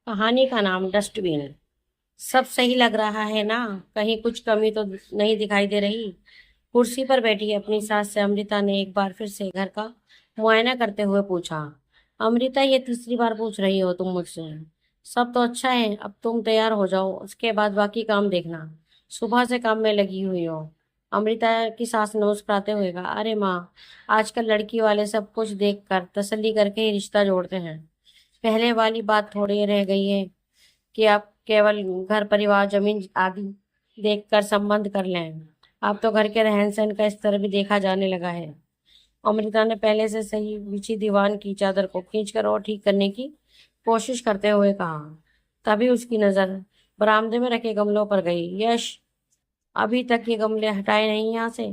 कहानी का नाम डस्टबिन। सब सही लग रहा है ना? कहीं कुछ कमी तो नहीं दिखाई दे रही? कुर्सी पर बैठी अपनी सास से अमृता ने एक बार फिर से घर का मुआयना करते हुए पूछा। अमृता, ये तीसरी बार पूछ रही हो तुम मुझसे? सब तो अच्छा है, अब तुम तैयार हो जाओ, उसके बाद बाकी काम देखना। सुबह से काम में लगी हुई हो। अमृता की सास ने मुस्कुराते हुए कहा, अरे माँ, आजकल लड़की वाले सब कुछ देख कर तसल्ली करके ही रिश्ता जोड़ते हैं। पहले वाली बात थोड़ी रह गई है कि आप केवल घर परिवार जमीन आदि देखकर संबंध कर लें। अब तो घर के रहन सहन का स्तर भी देखा जाने लगा है। अमृता ने पहले से सही बिछी दीवान की चादर को खींचकर और ठीक करने की कोशिश करते हुए कहा। तभी उसकी नजर बरामदे में रखे गमलों पर गई। यश, अभी तक ये गमले हटाए नहीं यहाँ से?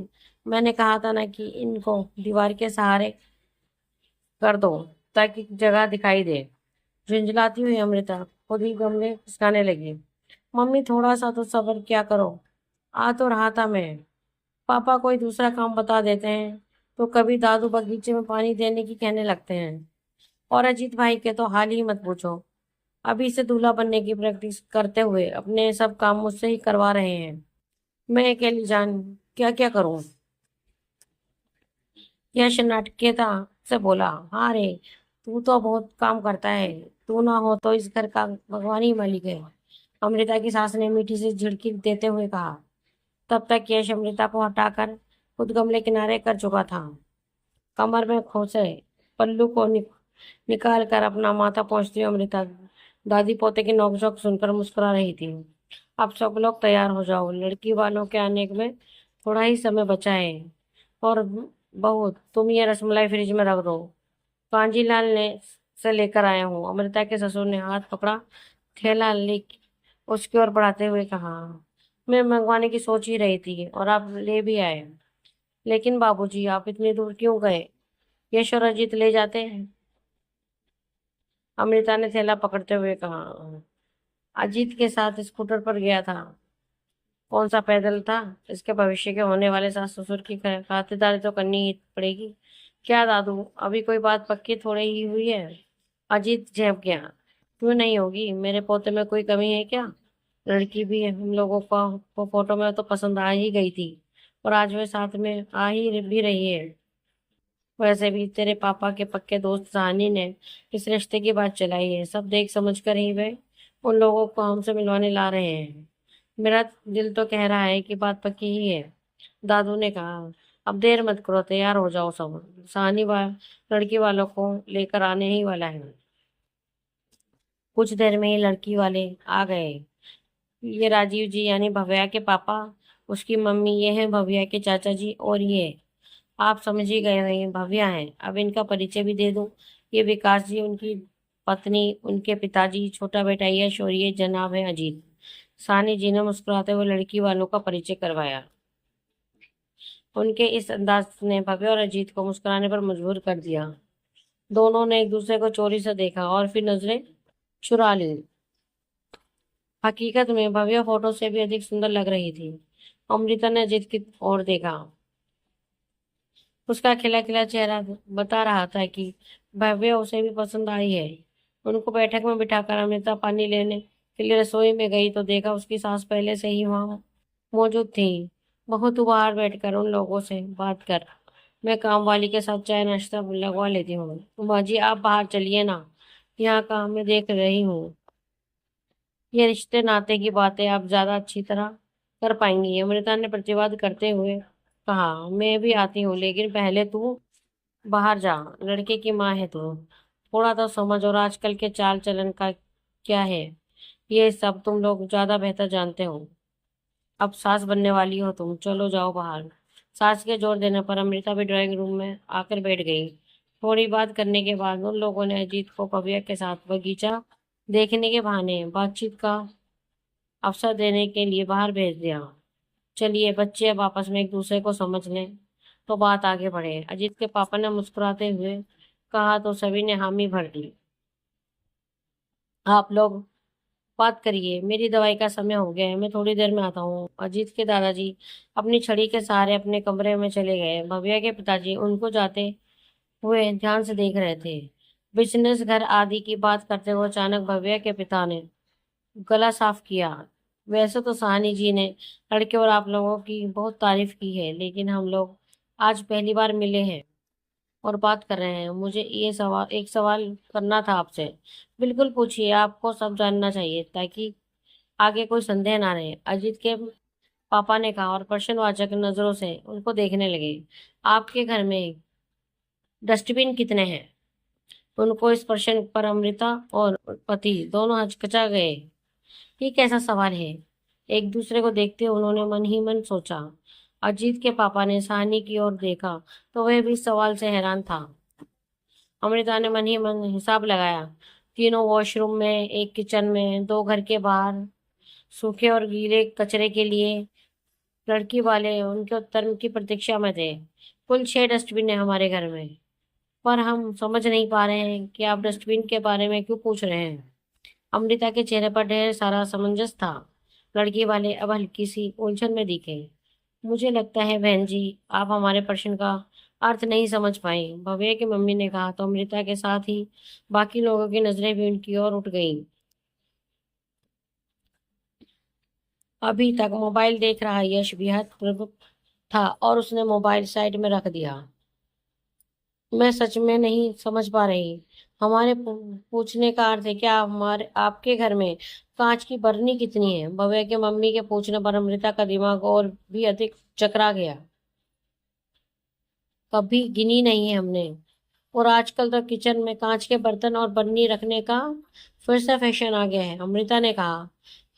मैंने कहा था ना कि इनको दीवार के सहारे कर दो ताकि जगह दिखाई दे। झुंझलाती हुई अमृता खुद ही गमले खिसकाने लगी। मम्मी, थोड़ा सा तो सब्र क्या करो। आ तो रहा था मैं। पापा कोई दूसरा काम बता देते हैं तो कभी दादू बगीचे में पानी देने की कहने लगते हैं। और अजीत भाई के तो हाल ही मत पूछो। अभी से दूल्हा बनने की प्रैक्टिस करते हुए अपने सब काम मुझसे ही करवा रहे हैं। मैं अकेली जान क्या क्या करूं? यश नाटकीयता से बोला, हाँ रे, तू तो बहुत काम करता है। तू ना हो तो इस घर का भगवान ही मालिक है। अमृता की सास ने मीठी सी झिड़की देते हुए कहा। तब तक यश अमृता को हटाकर खुद गमले किनारे कर चुका था। कमर में खोसे पल्लू को निकाल कर अपना माथा पहुंचती हुई अमृता दादी पोते की नोकझोंक सुनकर मुस्कुरा रही थी। अब सब लोग तैयार हो जाओ, लड़की वालों के आने में थोड़ा ही समय बचा है। और बहू, तुम ये रसमलाई फ्रिज में रख दो, कांजी लाल ने से लेकर आया हूँ। अमृता के ससुर ने हाथ पकड़ा, थैला ले उसकी ओर बढ़ाते हुए कहा। मैं मंगवाने की सोच ही रही थी और आप ले भी आए। लेकिन बाबूजी, आप इतनी दूर क्यों गए? यश और अजीत ले जाते हैं, अमृता ने थैला पकड़ते हुए कहा। अजीत के साथ स्कूटर पर गया था। कौन सा पैदल था? इसके भविष्य के होने वाले सास ससुर की खातिरदारी तो करनी ही पड़ेगी। क्या दादू, अभी कोई बात पक्की थोड़ी ही हुई है? अजीत झेप गया। क्यों नहीं होगी? मेरे पोते में कोई कमी है क्या? लड़की भी है, हम लोगों को फोटो में तो पसंद आ ही गई थी और आज वे साथ में आ ही भी रही है। वैसे भी तेरे पापा के पक्के दोस्त सहानी ने इस रिश्ते की बात चलाई है। सब देख समझ कर ही वे उन लोगों को हमसे मिलवाने ला रहे हैं। मेरा दिल तो कह रहा है कि बात पक्की ही है, दादू ने कहा। अब देर मत करो, तैयार हो जाओ सब। लड़की वालों को लेकर आने ही वाला है। कुछ देर में ही लड़की वाले आ गए। ये राजीव जी यानी भव्या के पापा, उसकी मम्मी, ये है भव्या के चाचा जी, और ये आप समझ ही गए हैं, भव्या है। अब इनका परिचय भी दे दूं। ये विकास जी, उनकी पत्नी, उनके पिताजी, छोटा बेटा यश, और ये जनाब है अजीत। सानी जी ने मुस्कुराते हुए लड़की वालों का परिचय करवाया। उनके इस अंदाज ने भव्य और अजीत को मुस्कुराने पर मजबूर कर दिया। दोनों ने एक दूसरे को चोरी से देखा और फिर नजरें चुरा ली। हकीकत में भव्य फोटो से भी अधिक सुंदर लग रही थी। अमृता ने अजीत की ओर देखा। उसका खिला खिला चेहरा बता रहा था कि भव्य उसे भी पसंद आई है। उनको बैठक में बिठाकर अमृता पानी लेने के लिए रसोई में गई तो देखा उसकी सास पहले से ही वहां मौजूद थी। बहुत बाहर बैठकर उन लोगों से बात कर, मैं काम वाली के साथ चाय नाश्ता लगवा लेती हूँ। उमा जी, आप बाहर चलिए ना, यहाँ काम मैं देख रही हूँ। ये रिश्ते नाते की बातें आप ज्यादा अच्छी तरह कर पाएंगी, अमृता ने प्रतिवाद करते हुए कहा। मैं भी आती हूँ, लेकिन पहले तू बाहर जा। लड़के की माँ है तू, थोड़ा तो समझ। और आजकल के चाल चलन का क्या है, ये सब तुम लोग ज्यादा बेहतर जानते हो। अब सास बनने वाली हो तुम, चलो जाओ बाहर। सास के जोर देने पर अमृता भी ड्राइंग रूम में आकर बैठ गई। थोड़ी बात करने के बाद उन लोगों ने अजीत को भव्या के साथ बगीचा देखने के बहाने बातचीत का अवसर देने के लिए बाहर भेज दिया। चलिए बच्चे, अब आपस में एक दूसरे को समझ लें तो बात आगे बढ़े, अजीत के पापा ने मुस्कुराते हुए कहा तो सभी ने हामी भर दी। आप लोग बात करिए, मेरी दवाई का समय हो गया है, मैं थोड़ी देर में आता हूँ। अजीत के दादाजी अपनी छड़ी के सहारे अपने कमरे में चले गए। भव्या के पिताजी उनको जाते हुए ध्यान से देख रहे थे। बिजनेस, घर आदि की बात करते हुए अचानक भव्या के पिता ने गला साफ किया। वैसे तो सहानी जी ने लड़के और आप लोगों की बहुत तारीफ की है, लेकिन हम लोग आज पहली बार मिले हैं और बात कर रहे हैं। मुझे एक सवाल करना था आपसे। बिल्कुल पूछिए, आपको सब जानना चाहिए ताकि आगे कोई संदेह ना रहे। अजीत के पापा ने कहा और प्रश्नवाचक नजरों से उनको देखने लगे। आपके घर में डस्टबिन कितने हैं? उनको इस प्रश्न पर अमृता और पति दोनों हचकचा गए। ये कैसा सवाल है? एक दूसरे को देखते उन्होंने मन ही मन सोचा। अजीत के पापा ने सहानी की ओर देखा तो वह भी इस सवाल से हैरान था। अमृता ने मन ही मन हिसाब लगाया। तीनों वॉशरूम में, एक किचन में, दो घर के बाहर, सूखे और गीले कचरे के लिए। लड़की वाले उनके उत्तर की प्रतीक्षा में थे। कुल 6 डस्टबिन है हमारे घर में, पर हम समझ नहीं पा रहे हैं कि आप डस्टबिन के बारे में क्यों पूछ रहे हैं। अमृता के चेहरे पर ढेर सारा असमंजस था। लड़की वाले अब हल्की सी उलझन में दिखे। मुझे लगता है बहन जी, आप हमारे प्रश्न का अर्थ नहीं समझ पाए, भव्या की मम्मी ने कहा तो अमृता के साथ ही बाकी लोगों की नजरें भी उनकी ओर उठ गईं। अभी तक मोबाइल देख रहा यश बेहद प्रमुख था और उसने मोबाइल साइड में रख दिया। मैं सच में नहीं समझ पा रही। हमारे पूछने का अर्थ है क्या हमारे आपके घर में कांच की बरनी कितनी है? भव्या के मम्मी के पूछने पर अमृता का दिमाग और भी अधिक चकरा गया। कभी गिनी नहीं है हमने। और आजकल तो किचन में कांच के बर्तन और बर्नी रखने का फिर से फैशन आ गया है, अमृता ने कहा।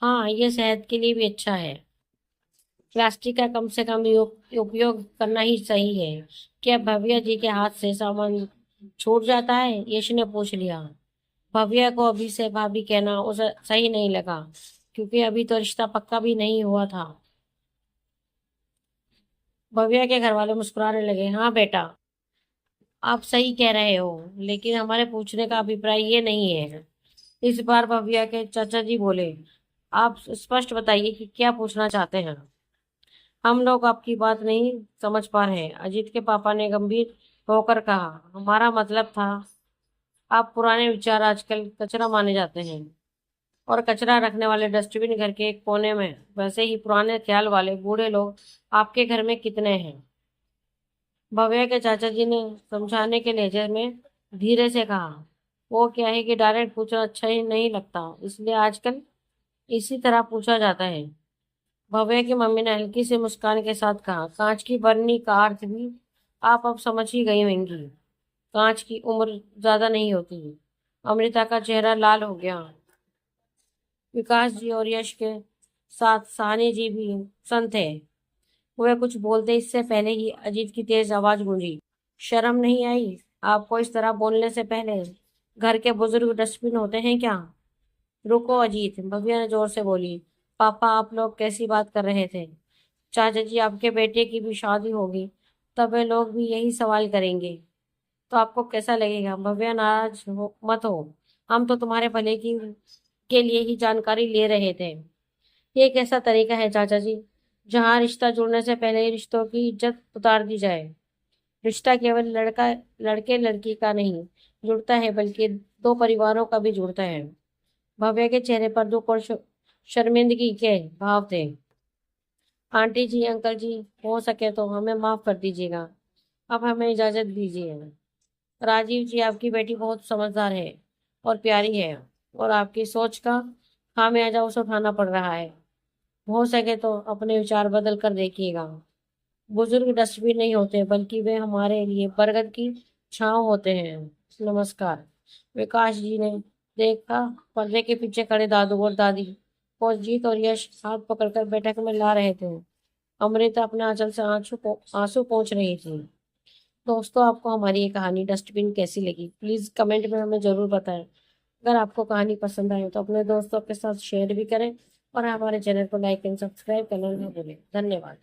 हाँ, ये सेहत के लिए भी अच्छा है। प्लास्टिक का कम से कम उपयोग करना ही सही है। क्या भव्या जी के हाथ से सामान छूट जाता है? यश ने पूछ लिया। भव्या को अभी से भाभी कहना उसे सही नहीं लगा, क्योंकि अभी तो रिश्ता पक्का भी नहीं हुआ था। भव्या के घर वाले मुस्कुराने लगे। हाँ बेटा, आप सही कह रहे हो, लेकिन हमारे पूछने का अभिप्राय ये नहीं है। इस बार भव्या के चाचा जी बोले। आप स्पष्ट बताइए कि क्या पूछना चाहते हैं। हम लोग आपकी बात नहीं समझ पा रहे हैं, अजीत के पापा ने गंभीर होकर कहा। हमारा मतलब था, आप पुराने विचार आजकल कचरा माने जाते हैं और कचरा रखने वाले डस्टबिन घर के एक कोने में। वैसे ही पुराने ख्याल वाले बूढ़े लोग आपके घर में कितने हैं? भव्या के चाचा जी ने समझाने के लहजे में धीरे से कहा। वो क्या है कि डायरेक्ट पूछना अच्छा ही नहीं लगता, इसलिए आजकल इसी तरह पूछा जाता है। भव्या की मम्मी ने हल्की सी मुस्कान के साथ कहा। कांच की बरनी का अर्थ भी आप अब समझ ही गई होंगी। कांच की उम्र ज्यादा नहीं होती। अमृता का चेहरा लाल हो गया। विकास जी और यश के साथ सहानी जी भी संत थे। वह कुछ बोलते इससे पहले ही अजीत की तेज आवाज गूंजी। शर्म नहीं आई आपको इस तरह बोलने से पहले? घर के बुजुर्ग डस्टबिन होते हैं क्या? रुको अजीत, भव्या ने जोर से बोली। पापा, आप लोग कैसी बात कर रहे थे? चाचा जी, आपके बेटे की भी शादी होगी, तब वे लोग भी यही सवाल करेंगे तो आपको कैसा लगेगा? भव्या, मत हो। हम तो तुम्हारे भले की के लिए ही जानकारी ले रहे थे। ये कैसा तरीका है चाचा जी, जहाँ रिश्ता जुड़ने से पहले ही रिश्तों की इज्जत उतार दी जाए? रिश्ता केवल लड़के लड़की का नहीं जुड़ता है, बल्कि दो परिवारों का भी जुड़ता है। भव्या के चेहरे पर दुख और शर्मिंदगी के भाव थे। आंटी जी, अंकल जी, हो सके तो हमें माफ कर दीजिएगा। अब हमें इजाजत दीजिए। राजीव जी, आपकी बेटी बहुत समझदार है और प्यारी है, और आपकी सोच का खामियाजा उसे उठाना पड़ रहा है। हो सके तो अपने विचार बदल कर देखिएगा। बुजुर्ग डस्टबिन नहीं होते, बल्कि वे हमारे लिए बरगद की छांव होते हैं। नमस्कार। विकास जी ने देखा, पर्दे के पीछे खड़े दादू और दादी को जीत और यश हाथ पकड़कर बैठक में ला रहे थे। अमृता अपने आंचल से आंसू पोंछ रही थी। दोस्तों, आपको हमारी ये कहानी डस्टबिन कैसी लगी, प्लीज कमेंट में हमें जरूर बताएं। अगर आपको कहानी पसंद आए तो अपने दोस्तों के साथ शेयर भी करें और हमारे चैनल को लाइक एंड सब्सक्राइब करना ना भूलें। धन्यवाद।